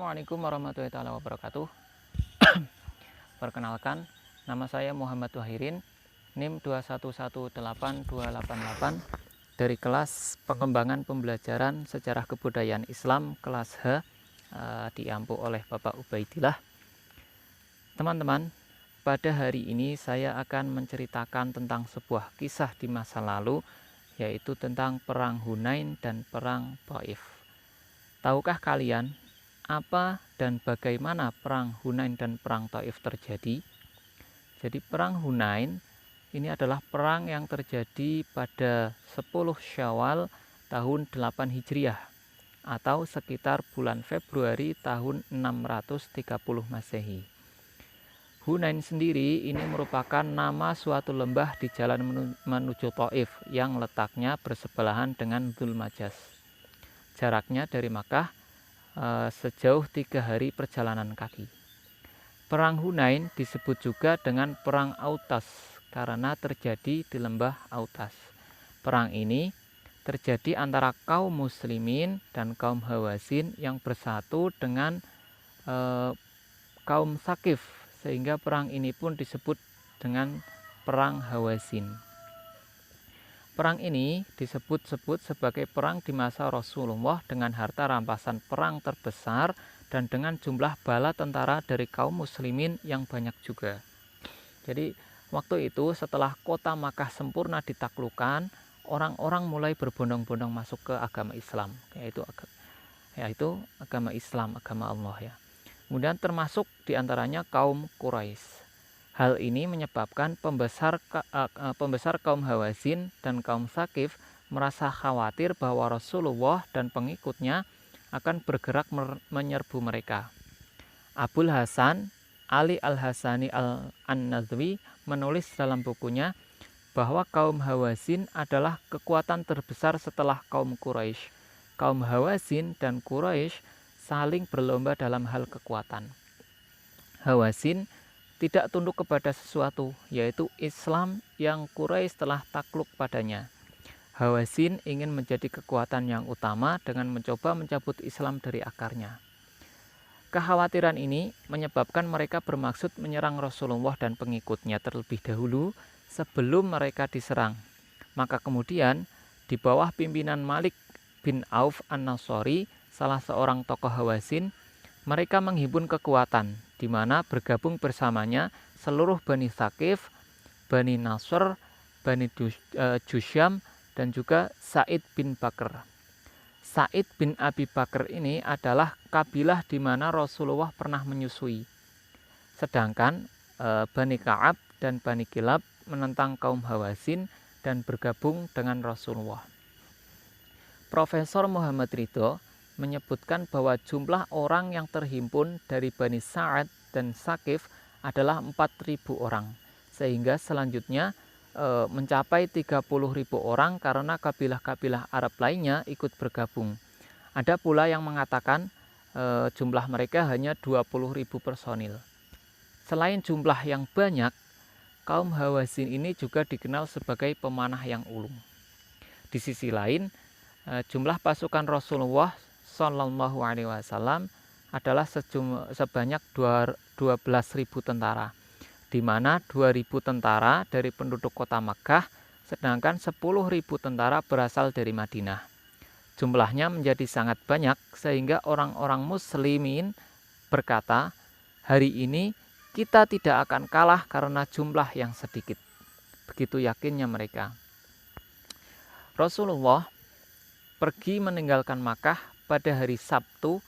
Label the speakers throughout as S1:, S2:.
S1: Assalamualaikum warahmatullahi wabarakatuh. Perkenalkan, nama saya Muhammad Wahirin, NIM 2118288 dari kelas pengembangan pembelajaran sejarah kebudayaan Islam kelas H, diampu oleh Bapak Ubaidillah. Teman-teman, pada hari ini saya akan menceritakan tentang sebuah kisah di masa lalu, yaitu tentang Perang Hunain dan Perang Thaif. Tahukah kalian apa dan bagaimana Perang Hunain dan Perang Thaif terjadi? Jadi Perang Hunain ini adalah perang yang terjadi pada 10 Syawal tahun 8 Hijriah atau sekitar bulan Februari tahun 630 Masehi. Hunain sendiri ini merupakan nama suatu lembah di jalan menuju Thaif yang letaknya bersebelahan dengan Dzul Majas. Jaraknya dari Makkah sejauh 3 hari perjalanan kaki. Perang Hunain disebut juga dengan Perang Autas karena terjadi di lembah Autas. Perang ini terjadi antara kaum muslimin dan kaum Hawazin yang bersatu dengan kaum Sakif, sehingga perang ini pun disebut dengan Perang Hawazin. Perang ini disebut-sebut sebagai perang di masa Rasulullah dengan harta rampasan perang terbesar dan dengan jumlah bala tentara dari kaum muslimin yang banyak juga. Jadi waktu itu setelah kota Makkah sempurna ditaklukkan, orang-orang mulai berbondong-bondong masuk ke agama Islam, yaitu agama Islam, agama Allah ya. Kemudian termasuk diantaranya kaum Quraisy. Hal ini menyebabkan pembesar kaum Hawazin dan kaum Sakif merasa khawatir bahwa Rasulullah dan pengikutnya akan bergerak menyerbu mereka. Abul Hasan Ali Al-Hasani An-Nadwi menulis dalam bukunya bahwa kaum Hawazin adalah kekuatan terbesar setelah kaum Quraisy. Kaum Hawazin dan Quraisy saling berlomba dalam hal kekuatan. Hawazin tidak tunduk kepada sesuatu, yaitu Islam yang Quraisy telah takluk padanya. Hawazin ingin menjadi kekuatan yang utama dengan mencoba mencabut Islam dari akarnya. Kekhawatiran ini menyebabkan mereka bermaksud menyerang Rasulullah dan pengikutnya terlebih dahulu sebelum mereka diserang. Maka kemudian di bawah pimpinan Malik bin Auf An-Nasori, salah seorang tokoh Hawazin, mereka menghimpun kekuatan, di mana bergabung bersamanya seluruh Bani Thaqif, Bani Nasr, Bani Jusyam, dan juga Sa'id bin Bakr. Sa'id bin Abi Bakr ini adalah kabilah di mana Rasulullah pernah menyusui. Sedangkan Bani Ka'ab dan Bani Kilab menentang kaum Hawazin dan bergabung dengan Rasulullah. Profesor Muhammad Ridho menyebutkan bahwa jumlah orang yang terhimpun dari Bani Sa'ad dan Sakif adalah 4.000 orang, sehingga selanjutnya mencapai 30.000 orang karena kabilah-kabilah Arab lainnya ikut bergabung. Ada pula yang mengatakan jumlah mereka hanya 20.000 personil. Selain jumlah yang banyak, kaum Hawazin ini juga dikenal sebagai pemanah yang ulung. Di sisi lain, jumlah pasukan Rasulullah Shallallahu Alaihi Wasallam adalah sebanyak 12.000 tentara, di mana 2.000 tentara dari penduduk kota Makkah, sedangkan 10.000 tentara berasal dari Madinah. Jumlahnya menjadi sangat banyak sehingga orang-orang muslimin berkata, hari ini kita tidak akan kalah karena jumlah yang sedikit. Begitu yakinnya mereka. Rasulullah pergi meninggalkan Makkah pada hari Sabtu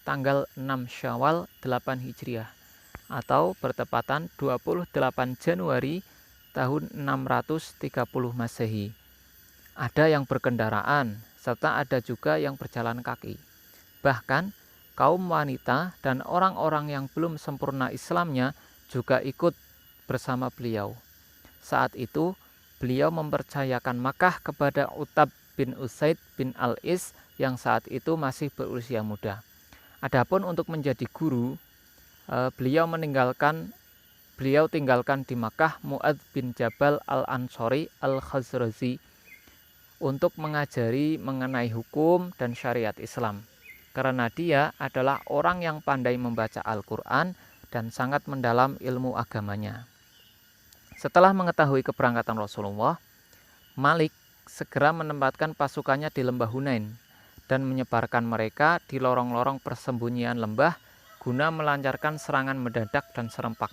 S1: tanggal 6 Syawal 8 Hijriah atau bertepatan 28 Januari tahun 630 Masehi. Ada yang berkendaraan serta ada juga yang berjalan kaki. Bahkan kaum wanita dan orang-orang yang belum sempurna Islamnya juga ikut bersama beliau. Saat itu beliau mempercayakan Makkah kepada Utab bin Usaid bin Al-Is yang saat itu masih berusia muda. Adapun untuk menjadi guru, beliau tinggalkan di Makkah Mu'adz bin Jabal Al-Ansori Al-Khazraji untuk mengajari mengenai hukum dan syariat Islam. karena dia adalah orang yang pandai membaca Al-Quran dan sangat mendalam ilmu agamanya. Setelah mengetahui keberangkatan Rasulullah, Malik segera menempatkan pasukannya di lembah Hunain dan menyebarkan mereka di lorong-lorong persembunyian lembah guna melancarkan serangan mendadak dan serempak.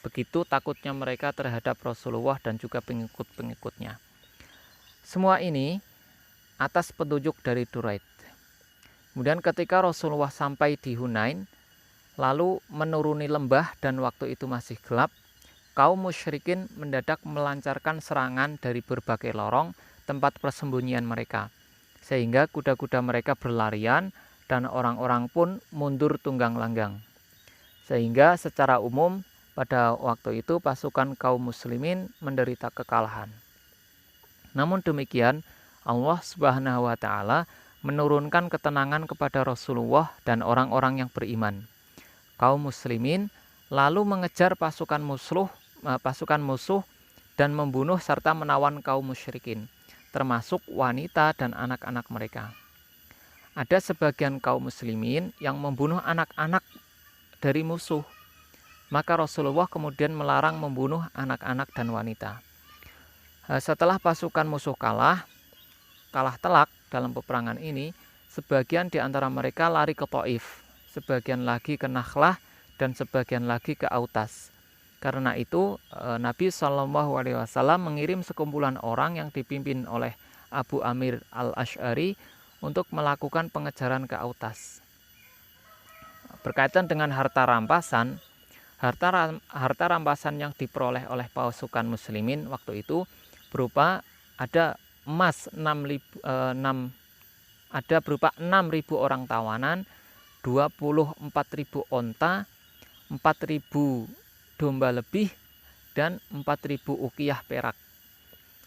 S1: Begitu takutnya mereka terhadap Rasulullah dan juga pengikut-pengikutnya. Semua ini atas petunjuk dari Duraid. Kemudian ketika Rasulullah sampai di Hunain, lalu menuruni lembah dan waktu itu masih gelap, kaum musyrikin mendadak melancarkan serangan dari berbagai lorong tempat persembunyian mereka, sehingga kuda-kuda mereka berlarian dan orang-orang pun mundur tunggang langgang. Sehingga secara umum pada waktu itu pasukan kaum muslimin menderita kekalahan. Namun demikian, Allah Subhanahu wa taala menurunkan ketenangan kepada Rasulullah dan orang-orang yang beriman. Kaum muslimin lalu mengejar pasukan musuh dan membunuh serta menawan kaum musyrikin, termasuk wanita dan anak-anak mereka. Ada sebagian kaum muslimin yang membunuh anak-anak dari musuh. Maka Rasulullah kemudian melarang membunuh anak-anak dan wanita. Setelah pasukan musuh kalah telak dalam peperangan ini, sebagian di antara mereka lari ke Thaif, sebagian lagi ke Nakhlah, dan sebagian lagi ke Autas. Karena itu Nabi SAW mengirim sekumpulan orang yang dipimpin oleh Abu Amir al-Ash'ari untuk melakukan pengejaran ke Autas. Berkaitan dengan harta rampasan yang diperoleh oleh pasukan muslimin waktu itu berupa ada emas 6.000 orang tawanan, 24.000 onta, 4.000 domba lebih, dan 4.000 ukiyah perak.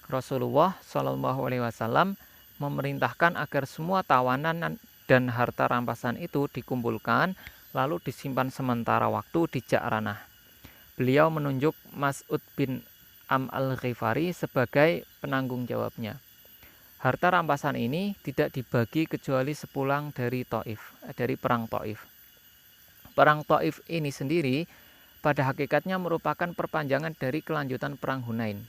S1: Rasulullah SAW memerintahkan agar semua tawanan dan harta rampasan itu dikumpulkan lalu disimpan sementara waktu di Ja'ranah. Beliau menunjuk Mas'ud bin al-Ghifari sebagai penanggung jawabnya. Harta rampasan ini tidak dibagi kecuali sepulang dari perang Thaif. Perang Thaif ini sendiri pada hakikatnya merupakan perpanjangan dari kelanjutan perang Hunain.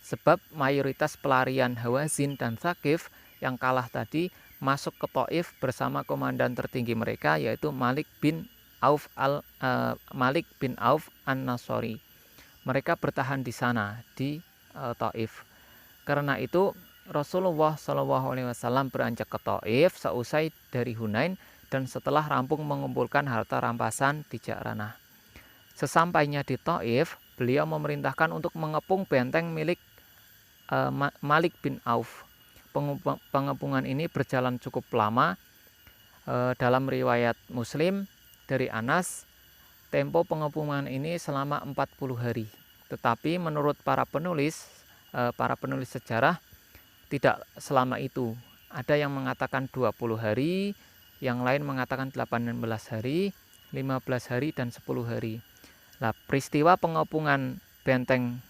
S1: Sebab mayoritas pelarian Hawazin dan Thaqif yang kalah tadi masuk ke Thaif bersama komandan tertinggi mereka, yaitu Malik bin Auf an-Nasori. Mereka bertahan di sana di Thaif. Karena itu Rasulullah SAW beranjak ke Thaif seusai dari Hunain dan setelah rampung mengumpulkan harta rampasan di Ja'ranah. Sesampainya di Thaif, beliau memerintahkan untuk mengepung benteng milik Malik bin Auf. Pengepungan ini berjalan cukup lama. Dalam riwayat Muslim dari Anas, tempo pengepungan ini selama 40 hari. Tetapi menurut para penulis sejarah tidak selama itu. Ada yang mengatakan 20 hari, yang lain mengatakan 18 hari, 15 hari, dan 10 hari. Nah, peristiwa pengepungan benteng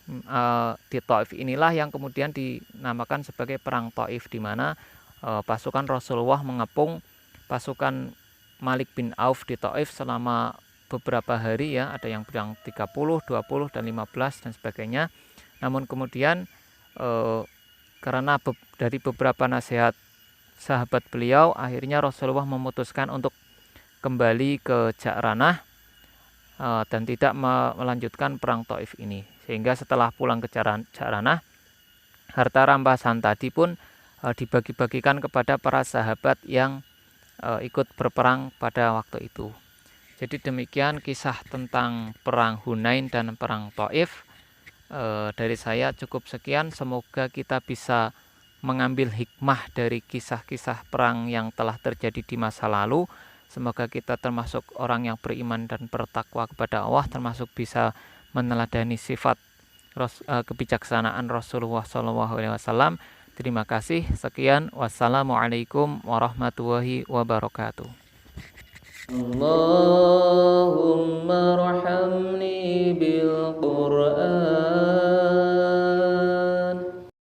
S1: di Thaif inilah yang kemudian dinamakan sebagai perang Thaif, di mana pasukan Rasulullah mengepung pasukan Malik bin Auf di Thaif selama beberapa hari, ya, ada yang bilang 30, 20, dan 15 dan sebagainya. Namun kemudian karena dari beberapa nasihat sahabat beliau, akhirnya Rasulullah memutuskan untuk kembali ke Ja'ranah dan tidak melanjutkan perang Thaif ini. Sehingga setelah pulang ke Ja'ranah, harta rampasan tadi pun dibagi-bagikan kepada para sahabat yang ikut berperang pada waktu itu. Jadi demikian kisah tentang perang Hunain dan perang Thaif. Dari saya cukup sekian. Semoga kita bisa mengambil hikmah dari kisah-kisah perang yang telah terjadi di masa lalu. Semoga kita termasuk orang yang beriman dan bertakwa kepada Allah, termasuk bisa meneladani sifat kebijaksanaan Rasulullah SAW. Terima kasih. Sekian. Wassalamualaikum warahmatullahi wabarakatuh. Allahumma rahamni bil Qur'an